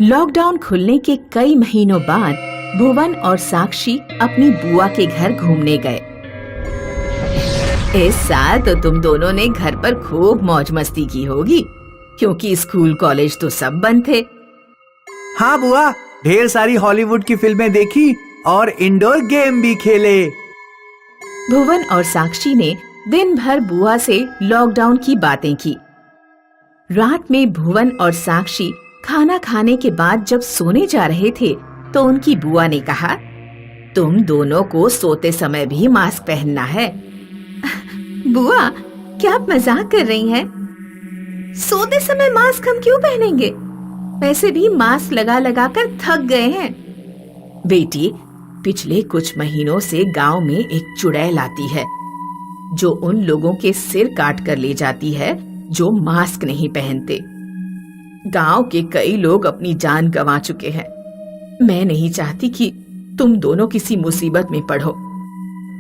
Lockdown खुलने के कई महीनों बाद भुवन और साक्षी अपनी बुआ के घर घूमने गए। इस साल तो तुम दोनों ने घर पर खूब मौज मस्ती की होगी, क्योंकि स्कूल कॉलेज तो सब बंद थे। हाँ बुआ, ढेर सारी हॉलीवुड की फिल्में देखी और इंडोर गेम भी खेले। भुवन और साक्षी ने दिन भर बुआ से लॉकडाउन की बातें की। रात में भुवन और साक्षी खाना खाने के बाद जब सोने जा रहे थे तो उनकी बुआ ने कहा, तुम दोनों को सोते समय भी मास्क पहनना है। बुआ, क्या आप मजाक कर रही हैं? सोते समय मास्क हम क्यों पहनेंगे? वैसे भी मास्क लगा लगा कर थक गए हैं। बेटी, पिछले कुछ महीनों से गांव में एक चुड़ैल आती है जो उन लोगों के सिर काट कर ले जाती है जो मास्क नहीं पहनते। गांव के कई लोग अपनी जान गंवा चुके हैं। मैं नहीं चाहती कि तुम दोनों किसी मुसीबत में पड़ो,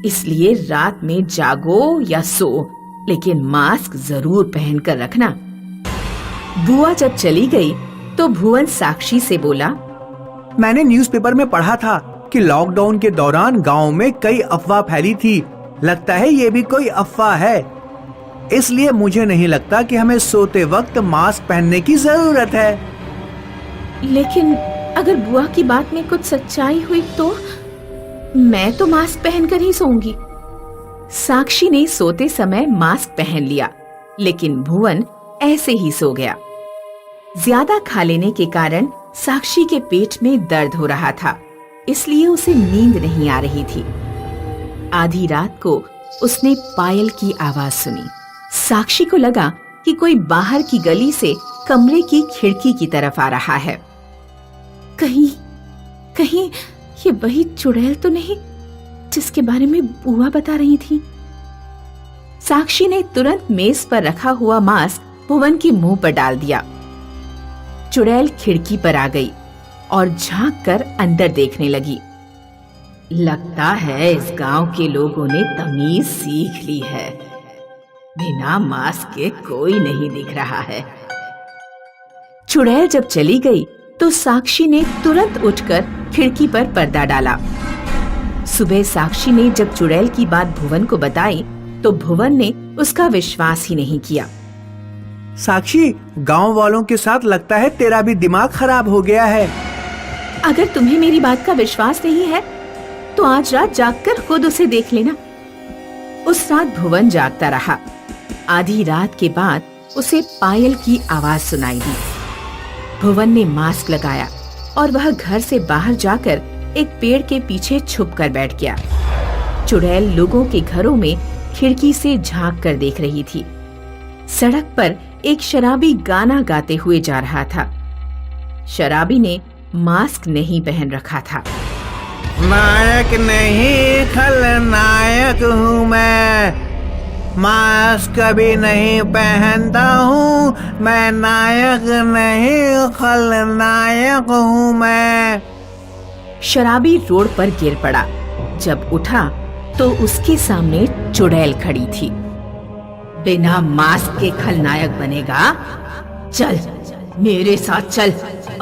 इसलिए रात में जागो या सो, लेकिन मास्क जरूर पहन कर रखना। बुआ जब चली गई तो भुवन साक्षी से बोला, मैंने न्यूज़पेपर में पढ़ा था कि लॉकडाउन के दौरान गांव में कई अफवाह फैली थी। लगता है ये भी कोई अफवाह है, इसलिए मुझे नहीं लगता कि हमें सोते वक्त मास्क पहनने की जरूरत है। लेकिन अगर बुआ की बात में कुछ सच्चाई हुई तो मैं तो मास्क पहनकर ही सोऊंगी। साक्षी ने सोते समय मास्क पहन लिया, लेकिन भुवन ऐसे ही सो गया। ज्यादा खा लेने के कारण साक्षी के पेट में दर्द हो रहा था, इसलिए उसे नींद नहीं आ रही थी। आधी रात को उसने पायल की आवाज सुनी। साक्षी को लगा कि कोई बाहर की गली से कमरे की खिड़की की तरफ आ रहा है। कहीं ये वही चुड़ैल तो नहीं जिसके बारे में बुआ बता रही थी? साक्षी ने तुरंत मेज पर रखा हुआ मास्क भुवन के मुंह पर डाल दिया। चुड़ैल खिड़की पर आ गई और झांक कर अंदर देखने लगी। लगता है इस गांव के लोगों ने तमीज सीख ली है। बिना मास्क के कोई नहीं दिख रहा है। चुड़ैल जब चली गई तो साक्षी ने तुरंत उठकर खिड़की पर पर्दा डाला। सुबह साक्षी ने जब चुड़ैल की बात भुवन को बताई तो भुवन ने उसका विश्वास ही नहीं किया। साक्षी, गांव वालों के साथ लगता है तेरा भी दिमाग खराब हो गया है। अगर तुम्हें मेरी बात का विश्वास नहीं है तो आज रात जागकर खुद उसे देख लेना। उस रात भुवन जागता रहा। आधी रात के बाद उसे पायल की आवाज सुनाई दी। भुवन ने मास्क लगाया और वह घर से बाहर जाकर एक पेड़ के पीछे छुप कर बैठ गया। चुड़ैल लोगों के घरों में खिड़की से झांक कर देख रही थी। सड़क पर एक शराबी गाना गाते हुए जा रहा था। शराबी ने मास्क नहीं पहन रखा था। नायक नहीं खलनायक हूँ मैं, मास्क कभी नहीं पहनता हूँ मैं। नायक नहीं खलनायक हूँ मैं। शराबी रोड पर गिर पड़ा। जब उठा तो उसके सामने चुड़ैल खड़ी थी। बिना मास्क के खलनायक बनेगा? चल मेरे साथ चल,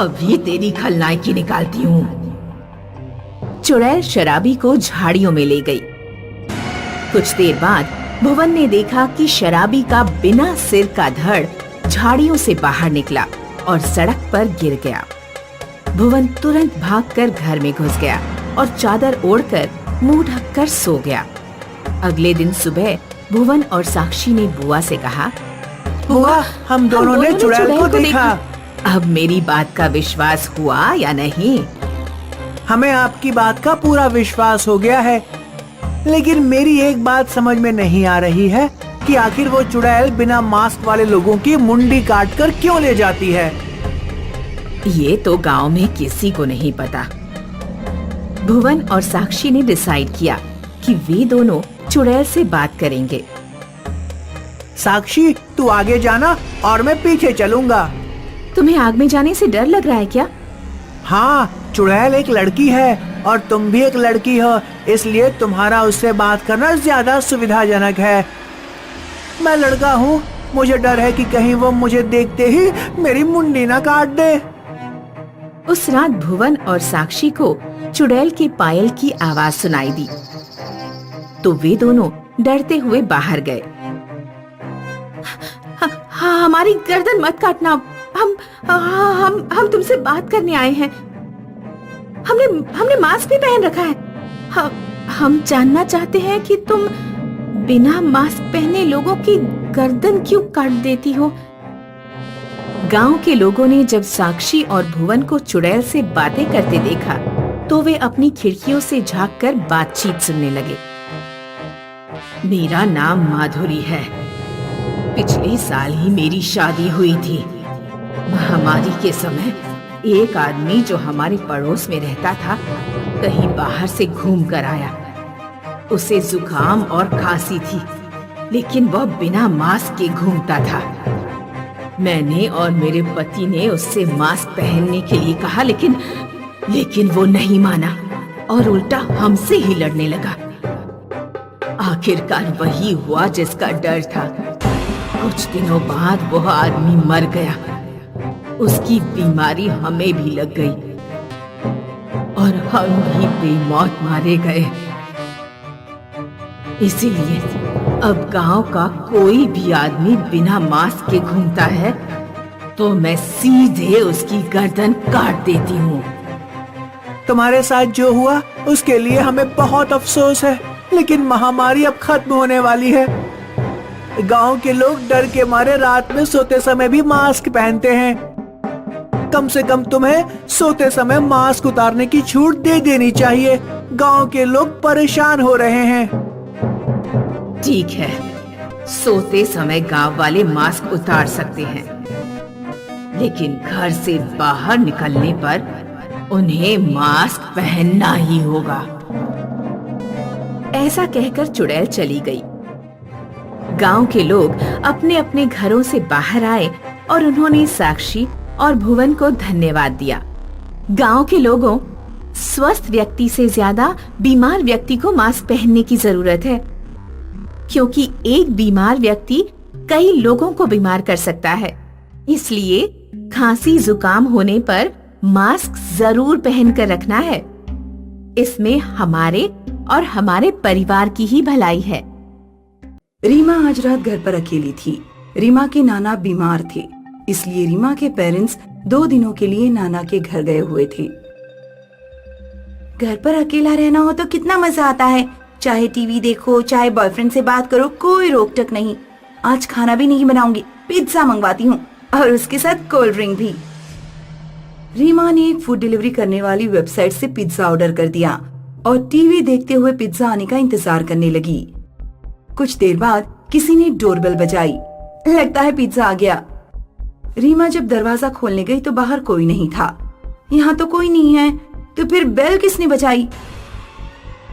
अभी तेरी खलनायकी निकालती हूँ। चुड़ैल शराबी को झाड़ियों में ले गई। कुछ देर बाद भुवन ने देखा कि शराबी का बिना सिर का धड़ झाड़ियों से बाहर निकला और सड़क पर गिर गया। भुवन तुरंत भागकर घर में घुस गया और चादर ओढ़कर मुंह ढककर सो गया। अगले दिन सुबह भुवन और साक्षी ने बुआ से कहा, बुआ, हम दोनों ने चुड़ैल को देखा। अब मेरी बात का विश्वास हुआ या नहीं? हमें आपकी बात का पूरा विश्वास हो गया है, लेकिन मेरी एक बात समझ में नहीं आ रही है कि आखिर वो चुड़ैल बिना मास्क वाले लोगों की मुंडी काट कर क्यों ले जाती है। ये तो गांव में किसी को नहीं पता। भुवन और साक्षी ने डिसाइड किया कि वे दोनों चुड़ैल से बात करेंगे। साक्षी, तू आगे जाना और मैं पीछे चलूंगा। तुम्हें आग में जाने से डर लग रहा है क्या? हाँ, चुड़ैल एक लड़की है और तुम भी एक लड़की हो, इसलिए तुम्हारा उससे बात करना ज्यादा सुविधाजनक है। मैं लड़का हूँ, मुझे डर है कि कहीं वो मुझे देखते ही मेरी मुंडी ना काट दे। उस रात भुवन और साक्षी को चुड़ैल के पायल की आवाज सुनाई दी, तो वे दोनों डरते हुए बाहर गए। हाँ, हमारी गर्दन मत काटना, हम तुमसे बात करने आए हैं। हमने मास्क भी पहन रखा है। हम जानना चाहते हैं कि तुम बिना मास्क पहने लोगों की गर्दन क्यों काट देती हो। गांव के लोगों ने जब साक्षी और भुवन को चुड़ैल से बातें करते देखा तो वे अपनी खिड़कियों से झांककर बातचीत सुनने लगे। मेरा नाम माधुरी है। पिछले साल ही मेरी शादी हुई थी। महामारी के समय एक आदमी जो हमारे पड़ोस में रहता था कहीं बाहर से घूम कर आया। उसे जुकाम और खांसी थी, लेकिन वह बिना मास्क के घूमता था। मैंने और मेरे पति ने उससे मास्क पहनने के लिए कहा, लेकिन वो नहीं माना और उल्टा हमसे ही लड़ने लगा। आखिरकार वही हुआ जिसका डर था। कुछ दिनों बाद वह आदमी मर गया। उसकी बीमारी हमें भी लग गई और हम भी बेमौत मारे गए। इसीलिए अब गांव का कोई भी आदमी बिना मास्क के घूमता है तो मैं सीधे उसकी गर्दन काट देती हूँ। तुम्हारे साथ जो हुआ उसके लिए हमें बहुत अफसोस है, लेकिन महामारी अब खत्म होने वाली है। गांव के लोग डर के मारे रात में सोते समय भी मास्क पहनते हैं। कम से कम तुम्हें सोते समय मास्क उतारने की छूट दे देनी चाहिए। गांव के लोग परेशान हो रहे हैं। ठीक है, सोते समय गांव वाले मास्क उतार सकते हैं, लेकिन घर से बाहर निकलने पर उन्हें मास्क पहनना ही होगा। ऐसा कहकर चुड़ैल चली गई। गांव के लोग अपने अपने घरों से बाहर आए और उन्होंने साक्षी और भुवन को धन्यवाद दिया। गांव के लोगों, स्वस्थ व्यक्ति से ज्यादा बीमार व्यक्ति को मास्क पहनने की जरूरत है, क्योंकि एक बीमार व्यक्ति कई लोगों को बीमार कर सकता है। इसलिए खांसी जुकाम होने पर मास्क जरूर पहनकर रखना है। इसमें हमारे और हमारे परिवार की ही भलाई है। रीमा आज रात घर पर अकेली थी। रीमा के नाना बीमार थे, इसलिए रीमा के पेरेंट्स 2 दिनों के लिए नाना के घर गए हुए थे। घर पर अकेला रहना हो तो कितना मजा आता है। चाहे टीवी देखो, चाहे बॉयफ्रेंड से बात करो, कोई रोक टोक नहीं। आज खाना भी नहीं बनाऊंगी, पिज्जा मंगवाती हूँ और उसके साथ कोल्ड ड्रिंक भी। रीमा ने एक फूड डिलीवरी करने वाली वेबसाइट से पिज्जा ऑर्डर कर दिया और टीवी देखते हुए पिज्जा आने का इंतजार करने लगी। कुछ देर बाद किसी ने डोरबेल बजाई। लगता है पिज्जा आ गया। रीमा जब दरवाजा खोलने गई तो बाहर कोई नहीं था। यहाँ तो कोई नहीं है, तो फिर बेल किसने बजाई?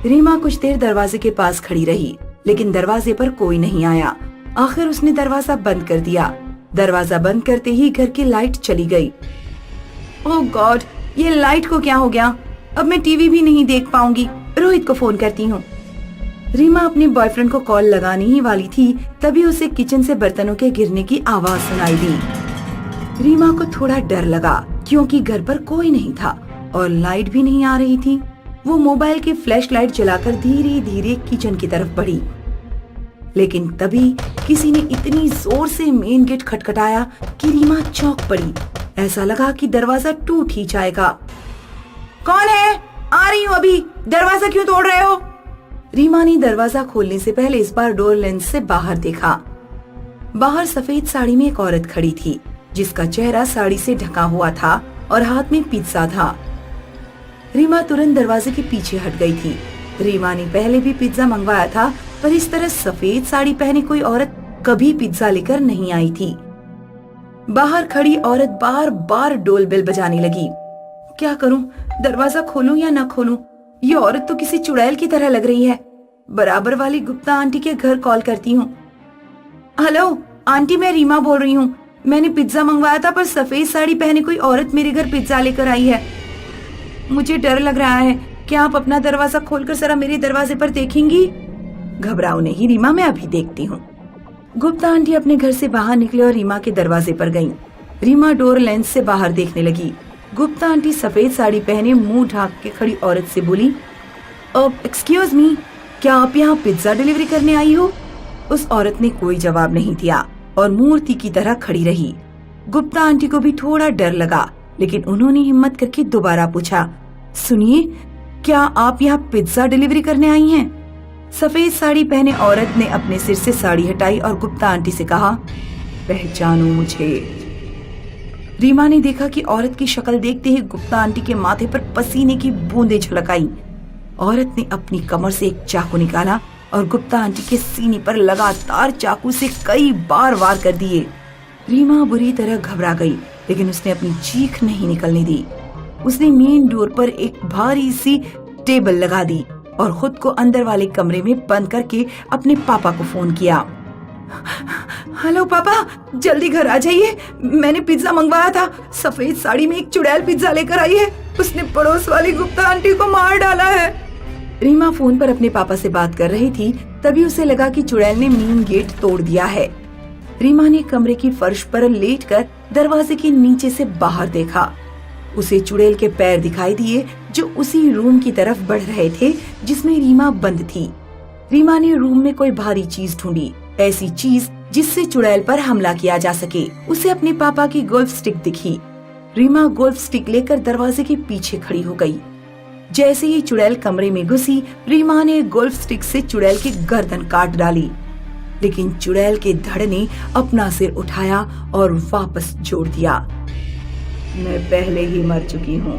रीमा कुछ देर दरवाजे के पास खड़ी रही, लेकिन दरवाजे पर कोई नहीं आया। आखिर उसने दरवाजा बंद कर दिया। दरवाजा बंद करते ही घर की लाइट चली गई। ओह गॉड, ये लाइट को क्या हो गया? अब मैं टीवी भी नहीं देख पाऊंगी। रोहित को फोन करती हूँ। रीमा अपने बॉयफ्रेंड को कॉल लगाने ही वाली थी, तभी उसे किचन से बर्तनों के गिरने की आवाज सुनाई दी। रीमा को थोड़ा डर लगा, क्योंकि घर पर कोई नहीं था और लाइट भी नहीं आ रही थी। वो मोबाइल की फ्लैश लाइट जलाकर धीरे धीरे किचन की तरफ बढ़ी, लेकिन तभी किसी ने इतनी जोर से मेन गेट खटखटाया कि रीमा चौंक पड़ी। ऐसा लगा कि दरवाजा टूट ही जाएगा। कौन है? आ रही हूँ अभी। दरवाजा क्यों तोड़ रहे हो? रीमा ने दरवाजा खोलने से पहले इस बार डोर लेंस से बाहर देखा। बाहर सफेद साड़ी में एक औरत खड़ी थी, जिसका चेहरा साड़ी से ढका हुआ था और हाथ में पिज्जा था। रीमा तुरंत दरवाजे के पीछे हट गई थी। रीमा ने पहले भी पिज्जा मंगवाया था, पर इस तरह सफेद साड़ी पहने कोई औरत कभी पिज्जा लेकर नहीं आई थी। बाहर खड़ी औरत बार बार डोर बेल बजाने लगी। क्या करूं? दरवाजा खोलूं या ना खोलूं? ये औरत तो किसी चुड़ैल की तरह लग रही है। बराबर वाली गुप्ता आंटी के घर कॉल करती हूँ। हेलो आंटी, मैं रीमा बोल रही हूँ। मैंने पिज्जा मंगवाया था, पर सफेद साड़ी पहने कोई औरत मेरे घर पिज्जा लेकर आई है। मुझे डर लग रहा है। क्या आप अपना दरवाजा खोलकर जरा मेरे दरवाजे पर देखेंगी? घबराओ नहीं रीमा, मैं अभी देखती हूँ। गुप्ता आंटी अपने घर से बाहर निकले और रीमा के दरवाजे पर गईं। रीमा डोर लेंस से बाहर देखने लगी। गुप्ता आंटी सफेद साड़ी पहने मुंह ढाक के खड़ी औरत से बोली, एक्सक्यूज मी, क्या आप यहाँ पिज्जा डिलीवरी करने आई हो? उस औरत ने कोई जवाब नहीं दिया और मूर्ति की तरह खड़ी रही। गुप्ता आंटी को भी थोड़ा डर लगा, लेकिन उन्होंने हिम्मत करके दोबारा पूछा, सुनिए, क्या आप यहाँ पिज्जा डिलीवरी करने आई हैं? सफेद साड़ी पहने औरत ने अपने सिर से साड़ी हटाई और गुप्ता आंटी से कहा, पहचानो मुझे। रीमा ने देखा कि औरत की शक्ल देखते ही गुप्ता आंटी के माथे पर पसीने की बूंदें छलक आई। औरत ने अपनी कमर से एक चाकू निकाला और गुप्ता आंटी के सीने पर लगातार चाकू से कई बार वार कर दिए। रीमा बुरी तरह घबरा गई, लेकिन उसने अपनी चीख नहीं निकलने दी। उसने मेन डोर पर एक भारी सी टेबल लगा दी और खुद को अंदर वाले कमरे में बंद करके अपने पापा को फोन किया। हेलो पापा, जल्दी घर आ जाइए, मैंने पिज्जा मंगवाया था। सफेद साड़ी में एक चुड़ैल पिज्जा लेकर आई है, उसने पड़ोस वाली गुप्ता आंटी को मार डाला है। रीमा फोन पर अपने पापा से बात कर रही थी, तभी उसे लगा कि चुड़ैल ने मेन गेट तोड़ दिया है। रीमा ने कमरे की फर्श पर लेटकर दरवाजे के नीचे से बाहर देखा। उसे चुड़ैल के पैर दिखाई दिए जो उसी रूम की तरफ बढ़ रहे थे जिसमें रीमा बंद थी। रीमा ने रूम में कोई भारी चीज ढूंढी, ऐसी चीज जिससे चुड़ैल पर हमला किया जा सके। उसे अपने पापा की गोल्फ स्टिक दिखी। रीमा गोल्फ स्टिक लेकर दरवाजे के पीछे खड़ी हो गई। जैसे ही चुड़ैल कमरे में घुसी, रीमा ने गोल्फ स्टिक से चुड़ैल की गर्दन काट डाली, लेकिन चुड़ैल के धड़ ने अपना सिर उठाया और वापस जोड़ दिया। मैं पहले ही मर चुकी हूँ,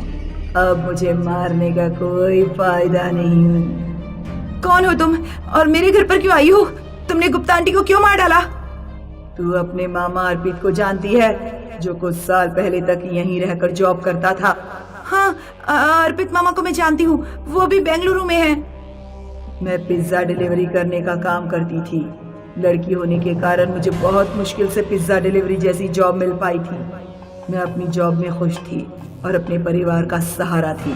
अब मुझे मारने का कोई फायदा नहीं। कौन हो तुम और मेरे घर पर क्यों आई हो? तुमने गुप्ता आंटी को क्यों मार डाला? तू अपने मामा अर्पित को जानती है, जो कुछ साल पहले तक यहीं रहकर जॉब करता था। हाँ, अर्पित मामा को मैं जानती हूँ, वो भी बेंगलुरु में है। मैं पिज्जा डिलीवरी करने का काम करती थी। लड़की होने के कारण मुझे बहुत मुश्किल से पिज्जा डिलीवरी जैसी जॉब मिल पाई थी। मैं अपनी जॉब में खुश थी और अपने परिवार का सहारा थी।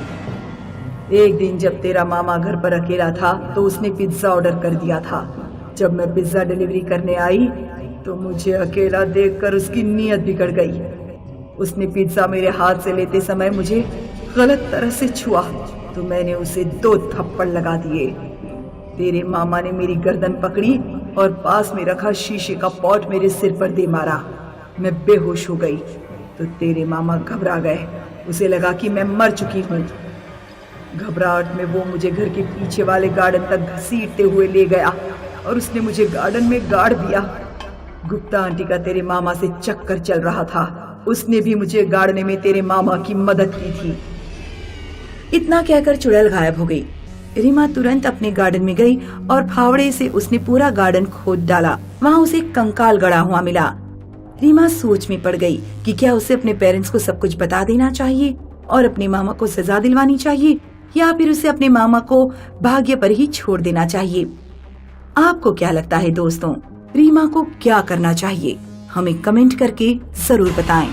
एक दिन जब तेरा मामा घर पर अकेला था तो उसने पिज्जा ऑर्डर कर दिया था। जब मैं पिज्जा डिलीवरी करने आई तो मुझे अकेला देखकर उसकी नीयत बिगड़ गई। उसने पिज्जा मेरे हाथ से लेते समय मुझे गलत तरह से छुआ तो मैंने उसे 2 थप्पड़ लगा दिए। तेरे मामा ने मेरी गर्दन पकड़ी और पास में रखा शीशे का पॉट मेरे सिर पर दे मारा। मैं बेहोश हो गई तो तेरे मामा घबरा गए, उसे लगा कि मैं मर चुकी हूँ। घबराहट में वो मुझे घर के पीछे वाले गार्डन तक घसीटते हुए ले गया और उसने मुझे गार्डन में गाड़ दिया। गुप्ता आंटी का तेरे मामा से चक्कर चल रहा था, उसने भी मुझे गाड़ने में तेरे मामा की मदद की थी। इतना कहकर चुड़ैल गायब हो गई। रीमा तुरंत अपने गार्डन में गई और फावड़े से उसने पूरा गार्डन खोद डाला। वहाँ उसे कंकाल गड़ा हुआ मिला। रीमा सोच में पड़ गई कि क्या उसे अपने पेरेंट्स को सब कुछ बता देना चाहिए और अपने मामा को सजा दिलवानी चाहिए, या फिर उसे अपने मामा को भाग्य पर ही छोड़ देना चाहिए। आपको क्या लगता है दोस्तों, रीमा को क्या करना चाहिए? हमें कमेंट करके जरूर बताएं।